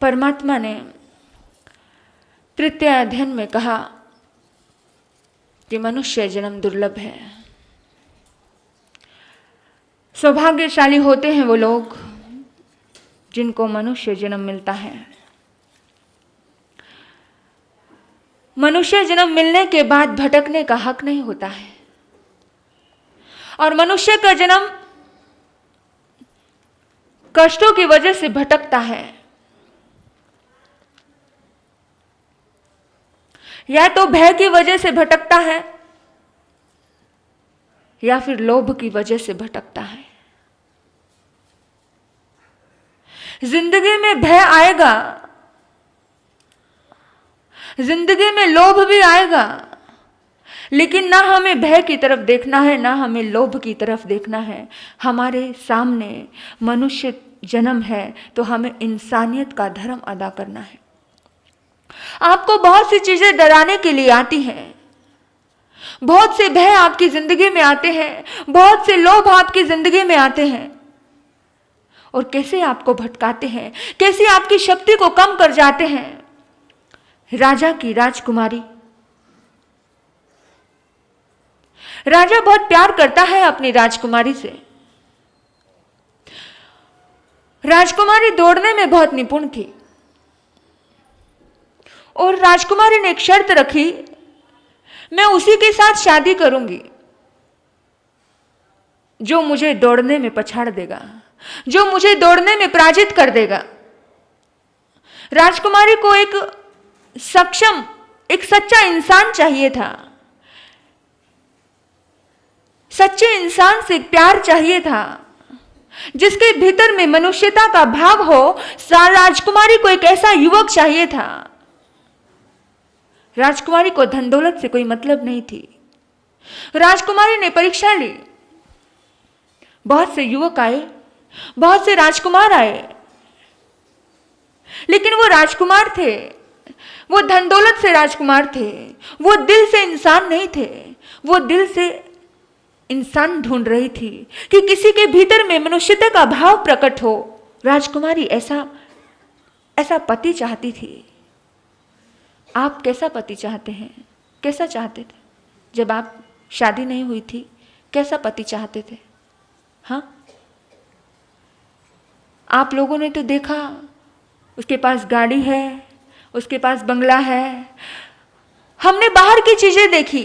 परमात्मा ने तृतीय अध्ययन में कहा कि मनुष्य जन्म दुर्लभ है। सौभाग्यशाली होते हैं वो लोग जिनको मनुष्य जन्म मिलता है। मनुष्य जन्म मिलने के बाद भटकने का हक नहीं होता है, और मनुष्य का जन्म कष्टों की वजह से भटकता है, या तो भय की वजह से भटकता है या फिर लोभ की वजह से भटकता है। जिंदगी में भय आएगा, जिंदगी में लोभ भी आएगा, लेकिन ना हमें भय की तरफ देखना है ना हमें लोभ की तरफ देखना है। हमारे सामने मनुष्य जन्म है तो हमें इंसानियत का धर्म अदा करना है। आपको बहुत सी चीजें डराने के लिए आती हैं, बहुत से भय आपकी जिंदगी में आते हैं, बहुत से लोभ आपकी जिंदगी में आते हैं, और कैसे आपको भटकाते हैं, कैसे आपकी शक्ति को कम कर जाते हैं। राजा की राजकुमारी, राजा बहुत प्यार करता है अपनी राजकुमारी से। राजकुमारी दौड़ने में बहुत निपुण थी, और राजकुमारी ने एक शर्त रखी, मैं उसी के साथ शादी करूंगी जो मुझे दौड़ने में पछाड़ देगा, जो मुझे दौड़ने में पराजित कर देगा। राजकुमारी को एक सक्षम, एक सच्चा इंसान चाहिए था, सच्चे इंसान से प्यार चाहिए था, जिसके भीतर में मनुष्यता का भाव हो। राजकुमारी को एक ऐसा युवक चाहिए था। राजकुमारी को धन दौलत से कोई मतलब नहीं थी। राजकुमारी ने परीक्षा ली, बहुत से युवक आए, बहुत से राजकुमार आए, लेकिन वो राजकुमार थे, वो धन दौलत से राजकुमार थे, वो दिल से इंसान नहीं थे। वो दिल से इंसान ढूंढ रही थी कि किसी के भीतर में मनुष्यता का भाव प्रकट हो। राजकुमारी ऐसा पति चाहती थी। आप कैसा पति चाहते हैं? कैसा चाहते थे जब आप शादी नहीं हुई थी? कैसा पति चाहते थे? हाँ, आप लोगों ने तो देखा, उसके पास गाड़ी है, उसके पास बंगला है। हमने बाहर की चीजें देखी,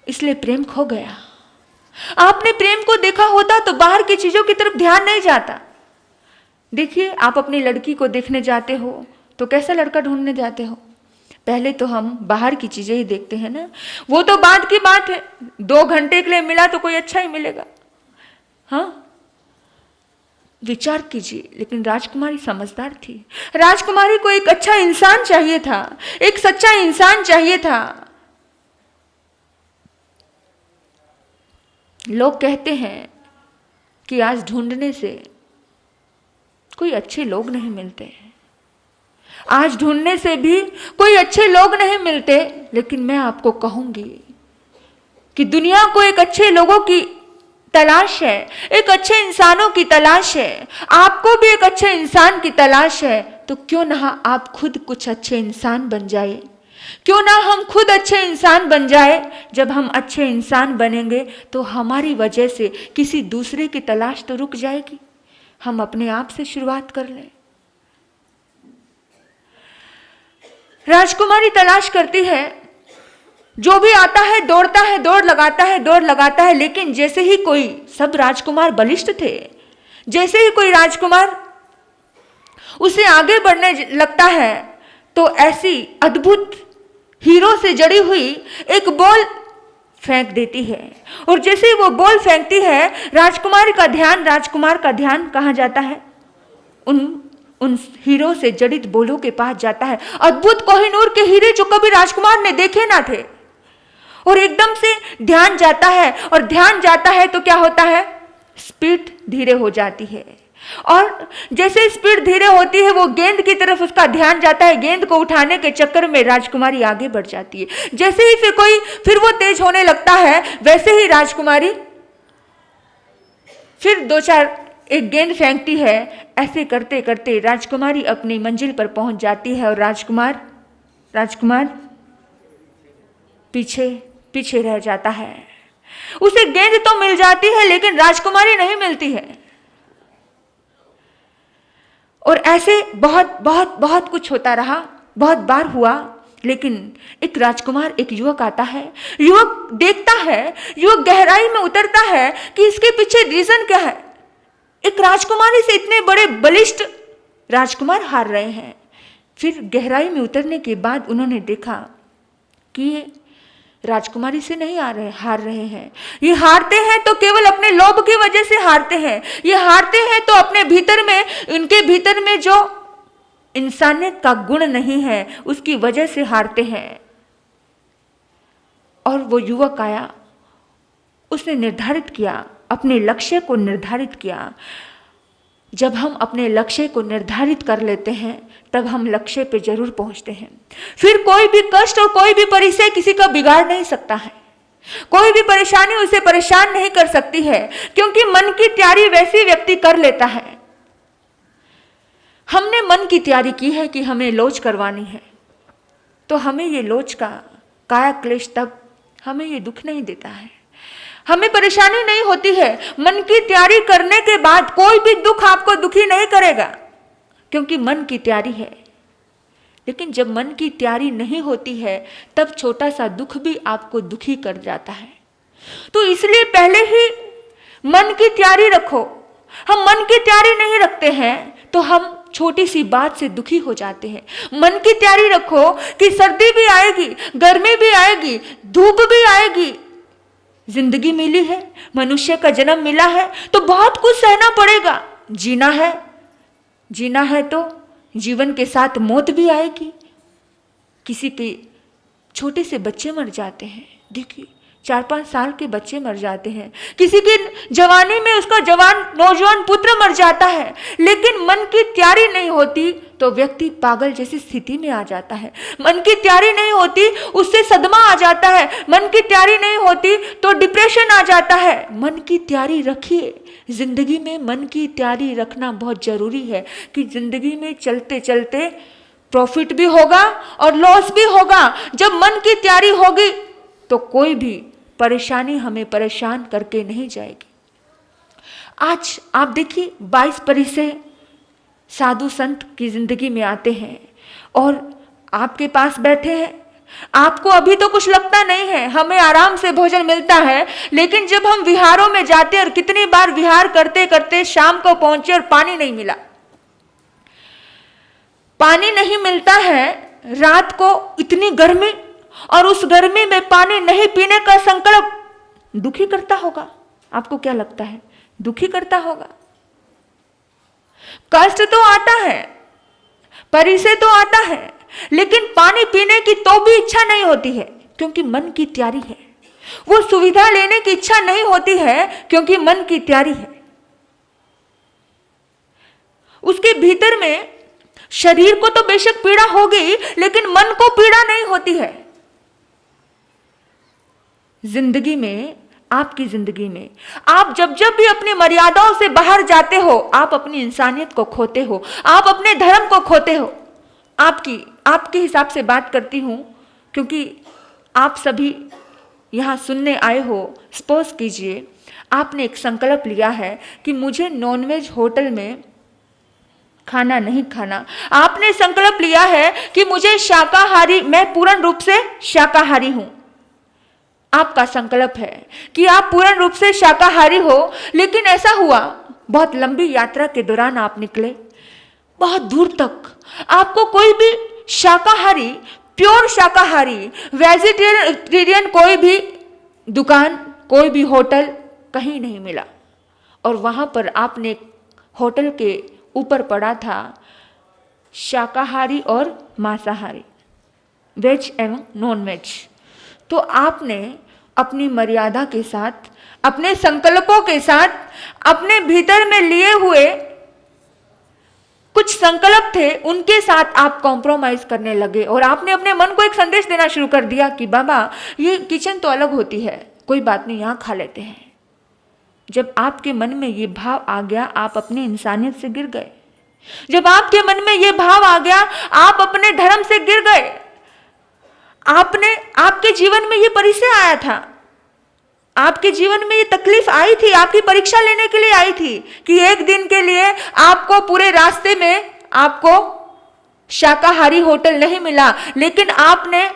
इसलिए प्रेम खो गया। आपने प्रेम को देखा होता तो बाहर की चीजों की तरफ ध्यान नहीं जाता। देखिए, आप अपनी लड़की को देखने जाते हो तो कैसा लड़का ढूंढने जाते हो? पहले तो हम बाहर की चीजें ही देखते हैं ना, वो तो बाद की बात है। 2 घंटे के लिए मिला तो कोई अच्छा ही मिलेगा। हाँ, विचार कीजिए। लेकिन राजकुमारी समझदार थी। राजकुमारी को एक अच्छा इंसान चाहिए था, एक सच्चा इंसान चाहिए था। लोग कहते हैं कि आज ढूंढने से कोई अच्छे लोग नहीं मिलते, आज ढूंढने से भी कोई अच्छे लोग नहीं मिलते। लेकिन मैं आपको कहूंगी कि दुनिया को एक अच्छे लोगों की तलाश है, एक अच्छे इंसानों की तलाश है। आपको भी एक अच्छे इंसान की तलाश है। तो क्यों ना आप खुद कुछ अच्छे इंसान बन जाए? क्यों ना हम खुद अच्छे इंसान बन जाए? जब हम अच्छे इंसान बनेंगे तो हमारी वजह से किसी दूसरे की तलाश तो रुक जाएगी। हम अपने आप से शुरुआत कर लें। राजकुमारी तलाश करती है, जो भी आता है दौड़ता है, दौड़ लगाता है। लेकिन जैसे ही कोई, सब राजकुमार बलिष्ठ थे, जैसे ही कोई राजकुमार उसे आगे बढ़ने लगता है तो ऐसी अद्भुत हीरो से जड़ी हुई एक बॉल फेंक देती है। और जैसे ही वो बॉल फेंकती है, राजकुमार का ध्यान कहाँ जाता है? उन हीरो से जड़ित बोलों के पास जाता है। अद्भुत कोहिनूर के हीरे जो कभी राजकुमार ने देखे ना थे। और एकदम से ध्यान जाता है, और ध्यान जाता है तो क्या होता है? स्पीड धीरे हो जाती है। और जैसे स्पीड धीरे होती है, वो गेंद की तरफ उसका ध्यान जाता है। गेंद को उठाने के चक्कर में राजकुमारी आगे बढ़ जाती है। जैसे ही फिर वो तेज होने लगता है, वैसे ही राजकुमारी फिर 2-4 एक गेंद फेंकती है। ऐसे करते करते राजकुमारी अपनी मंजिल पर पहुंच जाती है और राजकुमार पीछे पीछे रह जाता है। उसे गेंद तो मिल जाती है लेकिन राजकुमारी नहीं मिलती है। और ऐसे बहुत बहुत बहुत कुछ होता रहा, बहुत बार हुआ। लेकिन एक राजकुमार, एक युवक आता है। युवक देखता है, युवक गहराई में उतरता है कि इसके पीछे रीजन क्या है। एक राजकुमारी से इतने बड़े बलिष्ठ राजकुमार हार रहे हैं। फिर गहराई में उतरने के बाद उन्होंने देखा कि ये राजकुमारी से नहीं हार रहे हैं। ये हारते हैं तो केवल अपने लोभ की वजह से हारते हैं। ये हारते हैं तो अपने भीतर में, इनके भीतर में जो इंसानियत का गुण नहीं है उसकी वजह से हारते हैं। और वो युवक आया, उसने निर्धारित किया, अपने लक्ष्य को निर्धारित किया। जब हम अपने लक्ष्य को निर्धारित कर लेते हैं तब हम लक्ष्य पे जरूर पहुंचते हैं। फिर कोई भी कष्ट और कोई भी परिचय किसी का बिगाड़ नहीं सकता है। कोई भी परेशानी उसे परेशान नहीं कर सकती है, क्योंकि मन की तैयारी वैसी व्यक्ति कर लेता है। हमने मन की तैयारी की है कि हमें लोच करवानी है, तो हमें ये लोच का काया क्लेश तब हमें ये दुख नहीं देता है, हमें परेशानी नहीं होती है। मन की तैयारी करने के बाद कोई भी दुख आपको दुखी नहीं करेगा, क्योंकि मन की तैयारी है। लेकिन जब मन की तैयारी नहीं होती है तब छोटा सा दुख भी आपको दुखी कर जाता है। तो इसलिए पहले ही मन की तैयारी रखो। हम मन की तैयारी नहीं रखते हैं तो हम छोटी सी बात से दुखी हो जाते हैं। मन की तैयारी रखो कि सर्दी भी आएगी, गर्मी भी आएगी, धूप भी आएगी। जिंदगी मिली है, मनुष्य का जन्म मिला है तो बहुत कुछ सहना पड़ेगा। जीना है तो जीवन के साथ मौत भी आएगी। किसी के छोटे से बच्चे मर जाते हैं, देखिए 4-5 साल के बच्चे मर जाते हैं। किसी की जवानी में उसका नौजवान पुत्र मर जाता है। लेकिन मन की तैयारी नहीं होती तो व्यक्ति पागल जैसी स्थिति में आ जाता है। मन की तैयारी नहीं होती उससे सदमा आ जाता है। मन की तैयारी नहीं होती तो डिप्रेशन आ जाता है। मन की तैयारी रखिए। जिंदगी में मन की तैयारी रखना बहुत जरूरी है कि जिंदगी में चलते चलते प्रॉफिट भी होगा और लॉस भी होगा। जब मन की तैयारी होगी तो कोई भी परेशानी हमें परेशान करके नहीं जाएगी। आज आप देखिए 22 परिचय साधु संत की जिंदगी में आते हैं और आपके पास बैठे हैं। आपको अभी तो कुछ लगता नहीं है, हमें आराम से भोजन मिलता है। लेकिन जब हम विहारों में जाते और कितनी बार विहार करते करते शाम को पहुंचे और पानी नहीं मिला, पानी नहीं मिलता है, रात को इतनी गर्मी और उस गर्मी में पानी नहीं पीने का संकल्प दुखी करता होगा। आपको क्या लगता है? दुखी करता होगा। कष्ट तो आता है, परिचय तो आता है, लेकिन पानी पीने की तो भी इच्छा नहीं होती है, क्योंकि मन की तैयारी है। वो सुविधा लेने की इच्छा नहीं होती है, क्योंकि मन की तैयारी है। उसके भीतर में शरीर को तो बेशक पीड़ा होगी, लेकिन मन को पीड़ा नहीं होती है। जिंदगी में, आपकी जिंदगी में आप जब जब भी अपनी मर्यादाओं से बाहर जाते हो, आप अपनी इंसानियत को खोते हो, आप अपने धर्म को खोते हो। आपके हिसाब से बात करती हूं, क्योंकि आप सभी यहां सुनने आए हो। सपोज कीजिए आपने एक संकल्प लिया है कि मुझे नॉनवेज होटल में खाना नहीं खाना। आपने संकल्प लिया है कि मुझे शाकाहारी, मैं पूर्ण रूप से शाकाहारी हूं। आपका संकल्प है कि आप पूर्ण रूप से शाकाहारी हो। लेकिन ऐसा हुआ, बहुत लंबी यात्रा के दौरान आप निकले, बहुत दूर तक आपको कोई भी शाकाहारी, प्योर शाकाहारी, वेजिटेरियन कोई भी दुकान, कोई भी होटल कहीं नहीं मिला। और वहां पर आपने होटल के ऊपर पड़ा था शाकाहारी और मांसाहारी, वेज एवं नॉन वेज। तो आपने अपनी मर्यादा के साथ, अपने संकल्पों के साथ, अपने भीतर में लिए हुए कुछ संकल्प थे, उनके साथ आप कॉम्प्रोमाइज करने लगे। और आपने अपने मन को एक संदेश देना शुरू कर दिया कि बाबा ये किचन तो अलग होती है, कोई बात नहीं, यहाँ खा लेते हैं। जब आपके मन में ये भाव आ गया, आप अपनी इंसानियत से गिर गए। जब आपके मन में ये भाव आ गया, आप अपने धर्म से गिर गए। आपके जीवन में ये परिचय आया था, आपके जीवन में ये तकलीफ आई थी, आपकी परीक्षा लेने के लिए आई थी कि एक दिन के लिए आपको पूरे रास्ते में आपको शाकाहारी होटल नहीं मिला, लेकिन आपने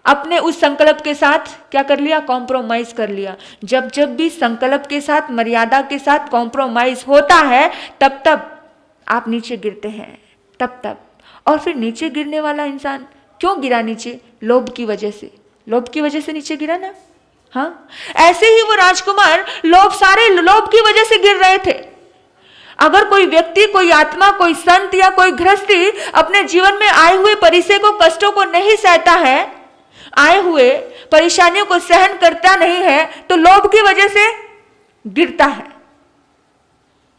अपने उस संकल्प के साथ क्या कर लिया? कॉम्प्रोमाइज कर लिया। जब जब भी संकल्प के साथ, मर्यादा के साथ कॉम्प्रोमाइज होता है, तब तब आप नीचे गिरते हैं, तब। और फिर नीचे गिरने वाला इंसान क्यों गिरा नीचे? लोभ की वजह से। लोभ की वजह से नीचे गिरा ना। हाँ, ऐसे ही वो राजकुमार सारे लोभ की वजह से गिर रहे थे। अगर कोई व्यक्ति, कोई आत्मा, कोई संत या कोई गृहस्थी अपने जीवन में आए हुए परिचय को, कष्टों को नहीं सहता है, आए हुए परेशानियों को सहन करता नहीं है, तो लोभ की वजह से गिरता है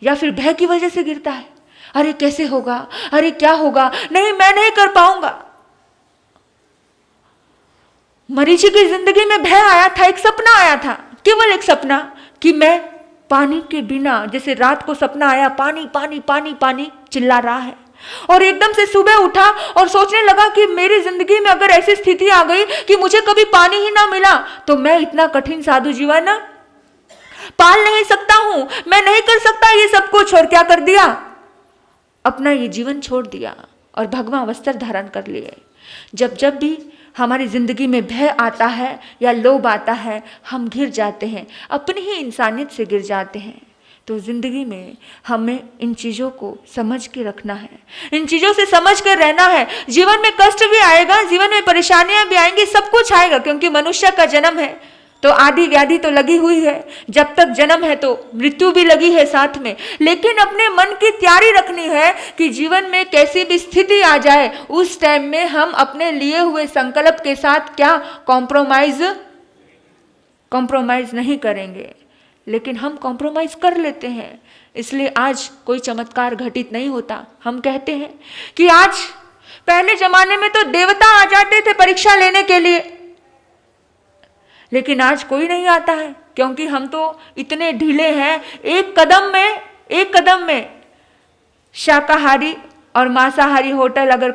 या फिर भय की वजह से गिरता है। अरे कैसे होगा, अरे क्या होगा, नहीं मैं नहीं कर पाऊंगा। मरीचि की जिंदगी में भय आया था, एक सपना आया था, केवल एक सपना कि मैं पानी के बिना, जैसे रात को सपना आया, पानी पानी पानी पानी चिल्ला रहा है, और एकदम से सुबह उठा और सोचने लगा कि मेरी जिंदगी में अगर ऐसी स्थिति आ गई कि मुझे कभी पानी ही ना मिला, तो मैं इतना कठिन साधु जीवन पाल नहीं सकता हूं, मैं नहीं कर सकता ये सब कुछ। और क्या कर दिया? अपना ये जीवन छोड़ दिया और भगवा वस्त्र धारण कर लिए। जब जब भी हमारी जिंदगी में भय आता है या लोभ आता है, हम घिर जाते हैं, अपनी ही इंसानियत से गिर जाते हैं। तो जिंदगी में हमें इन चीज़ों को समझ के रखना है, इन चीज़ों से समझ कर रहना है। जीवन में कष्ट भी आएगा, जीवन में परेशानियां भी आएंगी, सब कुछ आएगा, क्योंकि मनुष्य का जन्म है तो आदि व्याधि तो लगी हुई है, जब तक जन्म है तो मृत्यु भी लगी है साथ में। लेकिन अपने मन की तैयारी रखनी है कि जीवन में कैसी भी स्थिति आ जाए, उस टाइम में हम अपने लिए हुए संकल्प के साथ क्या कॉम्प्रोमाइज नहीं करेंगे। लेकिन हम कॉम्प्रोमाइज कर लेते हैं, इसलिए आज कोई चमत्कार घटित नहीं होता। हम कहते हैं कि आज, पहले जमाने में तो देवता आ जाते थे परीक्षा लेने के लिए, लेकिन आज कोई नहीं आता है, क्योंकि हम तो इतने ढीले हैं। एक कदम में शाकाहारी और मांसाहारी होटल अगर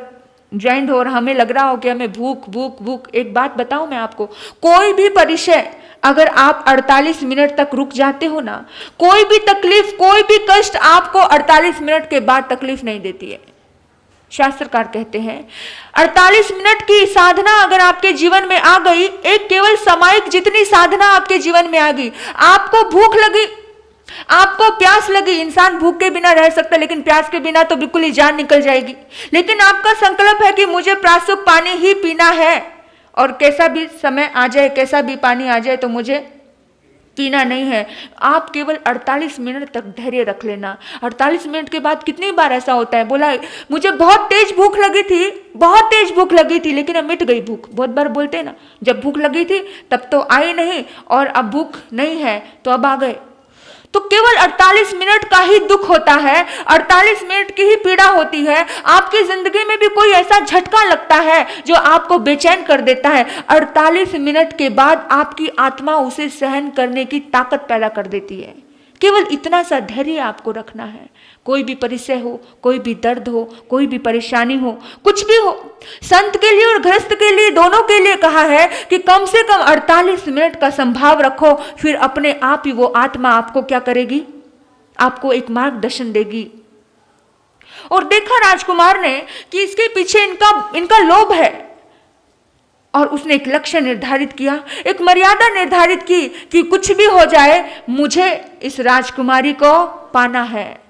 ज्वाइन हो और हमें लग रहा हो कि हमें भूख। एक बात बताऊं मैं आपको, कोई भी परिचय अगर आप 48 मिनट तक रुक जाते हो ना, कोई भी तकलीफ, कोई भी कष्ट आपको 48 मिनट के बाद तकलीफ नहीं देती है। शास्त्रकार कहते हैं 48 मिनट की साधना अगर आपके जीवन में आ गई, एक केवल सामयिक जितनी साधना आपके जीवन में आ गई, आपको भूख लगी, आपको प्यास लगी। इंसान भूख के बिना रह सकता है, लेकिन प्यास के बिना तो बिल्कुल ही जान निकल जाएगी। लेकिन आपका संकल्प है कि मुझे प्रासुक पानी ही पीना है, और कैसा भी समय आ जाए, कैसा भी पानी आ जाए, तो मुझे पीना नहीं है। आप केवल 48 मिनट तक धैर्य रख लेना। 48 मिनट के बाद कितनी बार ऐसा होता है, बोला मुझे बहुत तेज भूख लगी थी, लेकिन अब मिट गई भूख। बहुत बार बोलते हैं ना, जब भूख लगी थी तब तो आई नहीं, और अब भूख नहीं है तो अब आ गए। तो केवल 48 मिनट का ही दुख होता है, 48 मिनट की ही पीड़ा होती है। आपकी जिंदगी में भी कोई ऐसा झटका लगता है जो आपको बेचैन कर देता है, 48 मिनट के बाद आपकी आत्मा उसे सहन करने की ताकत पैदा कर देती है। केवल इतना सा धैर्य आपको रखना है। कोई भी परिचय हो, कोई भी दर्द हो, कोई भी परेशानी हो, कुछ भी हो, संत के लिए और गृहस्थ के लिए, दोनों के लिए कहा है कि कम से कम 48 मिनट का संभाव रखो, फिर अपने आप ही वो आत्मा आपको क्या करेगी, आपको एक मार्गदर्शन देगी। और देखा राजकुमार ने कि इसके पीछे इनका लोभ है, और उसने एक लक्ष्य निर्धारित किया, एक मर्यादा निर्धारित की कि कुछ भी हो जाए मुझे इस राजकुमारी को पाना है।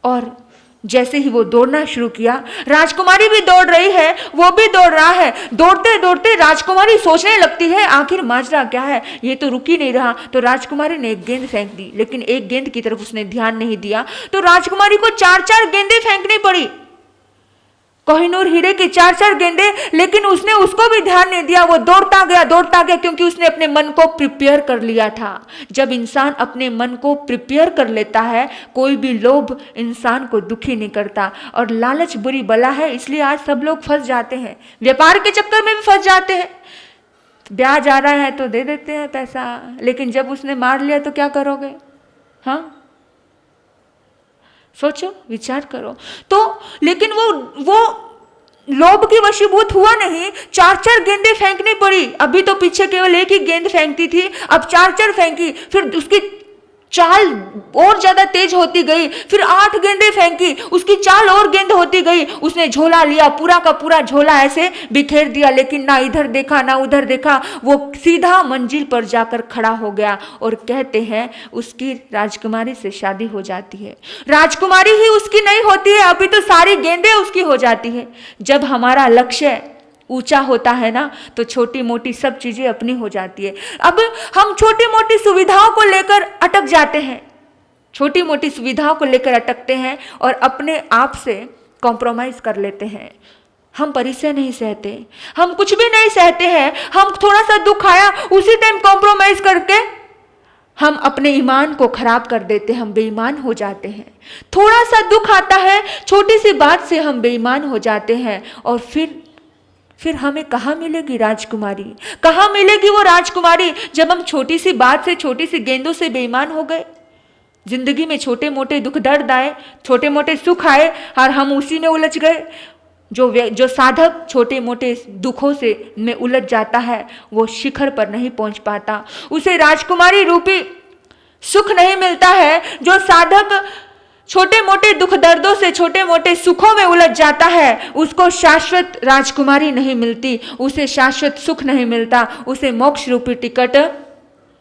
और जैसे ही वो दौड़ना शुरू किया, राजकुमारी भी दौड़ रही है, वो भी दौड़ रहा है। दौड़ते दौड़ते राजकुमारी सोचने लगती है आखिर माजरा क्या है, ये तो रुक ही नहीं रहा। तो राजकुमारी ने एक गेंद फेंक दी, लेकिन एक गेंद की तरफ उसने ध्यान नहीं दिया, तो राजकुमारी को 4-4 गेंदें फेंकनी पड़ी, कोहिनूर हीरे की 4-4 गेंदें, लेकिन उसने उसको भी ध्यान नहीं दिया। वो दौड़ता गया, क्योंकि उसने अपने मन को प्रिपेयर कर लिया था। जब इंसान अपने मन को प्रिपेयर कर लेता है, कोई भी लोभ इंसान को दुखी नहीं करता। और लालच बुरी बला है, इसलिए आज सब लोग फंस जाते हैं, व्यापार के चक्कर में भी फंस जाते हैं। ब्याज आ रहा है तो दे देते हैं पैसा, लेकिन जब उसने मार लिया तो क्या करोगे, हाँ, सोचो, विचार करो। तो लेकिन वो लोभ की वशीभूत हुआ नहीं, 4-4 गेंदें फेंकनी पड़ी। अभी तो पीछे केवल एक ही गेंद फेंकती थी, अब 4-4 फेंकी। फिर उसकी चाल और ज्यादा तेज होती गई, फिर 8 गेंदें फेंकी, उसकी चाल और गेंद होती गई। उसने झोला लिया, पूरा का पूरा झोला ऐसे बिखेर दिया, लेकिन ना इधर देखा ना उधर देखा, वो सीधा मंजिल पर जाकर खड़ा हो गया। और कहते हैं उसकी राजकुमारी से शादी हो जाती है। राजकुमारी ही उसकी नहीं होती है, अभी तो सारी गेंदें उसकी हो जाती है। जब हमारा लक्ष्य ऊंचा होता है ना, तो छोटी मोटी सब चीजें अपनी हो जाती है। अब हम छोटी मोटी सुविधाओं को लेकर अटक जाते हैं, छोटी मोटी सुविधाओं को लेकर अटकते हैं और अपने आप से कॉम्प्रोमाइज कर लेते हैं। हम परिचय नहीं सहते, हम कुछ भी नहीं सहते हैं। हम थोड़ा सा दुख आया, उसी टाइम कॉम्प्रोमाइज करके हम अपने ईमान को खराब कर देते हैं, हम बेईमान हो जाते हैं। थोड़ा सा दुख आता है, छोटी सी बात से हम बेईमान हो जाते हैं। और फिर हमें कहाँ मिलेगी राजकुमारी? कहाँ मिलेगी वो राजकुमारी जब हम छोटी सी बात से, छोटी सी गेंदों से बेईमान हो गए? जिंदगी में छोटे मोटे दुख दर्द आए, छोटे मोटे सुख आए और हम उसी में उलझ गए। जो साधक छोटे मोटे दुखों से में उलझ जाता है, वो शिखर पर नहीं पहुंच पाता, उसे राजकुमारी रूपी सुख नहीं मिलता है। जो साधक छोटे मोटे दुख दर्दों से, छोटे मोटे सुखों में उलझ जाता है, उसको शाश्वत राजकुमारी नहीं मिलती, उसे शाश्वत सुख नहीं मिलता, उसे मोक्ष रूपी टिकट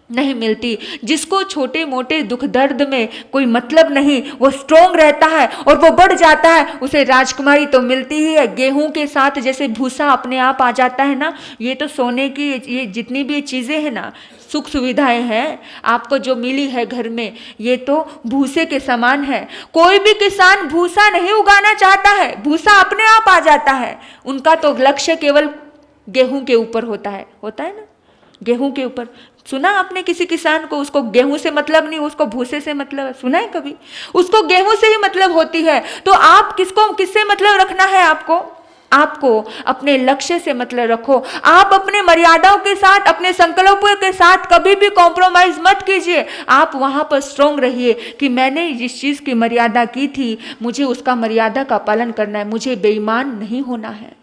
नहीं मिलती। जिसको छोटे मोटे दुख दर्द में कोई मतलब नहीं, वो स्ट्रोंग रहता है और वो बढ़ जाता है, उसे राजकुमारी तो मिलती ही है। गेहूं के साथ जैसे भूसा अपने आप आ जाता है ना, ये तो सोने की, ये जितनी भी चीज़ें हैं ना, सुख सुविधाएं हैं आपको जो मिली है घर में, ये तो भूसे के समान है। कोई भी किसान भूसा नहीं उगाना चाहता है, भूसा अपने आप आ जाता है। उनका तो लक्ष्य केवल गेहूं के ऊपर होता है ना, गेहूं के ऊपर। सुना आपने किसी किसान को, उसको गेहूं से मतलब नहीं, उसको भूसे से मतलब है? सुना है कभी? उसको गेहूं से ही मतलब होती है। तो आप किससे मतलब रखना है? आपको अपने लक्ष्य से मतलब रखो। आप अपने मर्यादाओं के साथ, अपने संकल्पों के साथ कभी भी कॉम्प्रोमाइज मत कीजिए। आप वहां पर स्ट्रोंग रहिए कि मैंने जिस चीज की मर्यादा की थी, मुझे उसका मर्यादा का पालन करना है, मुझे बेईमान नहीं होना है।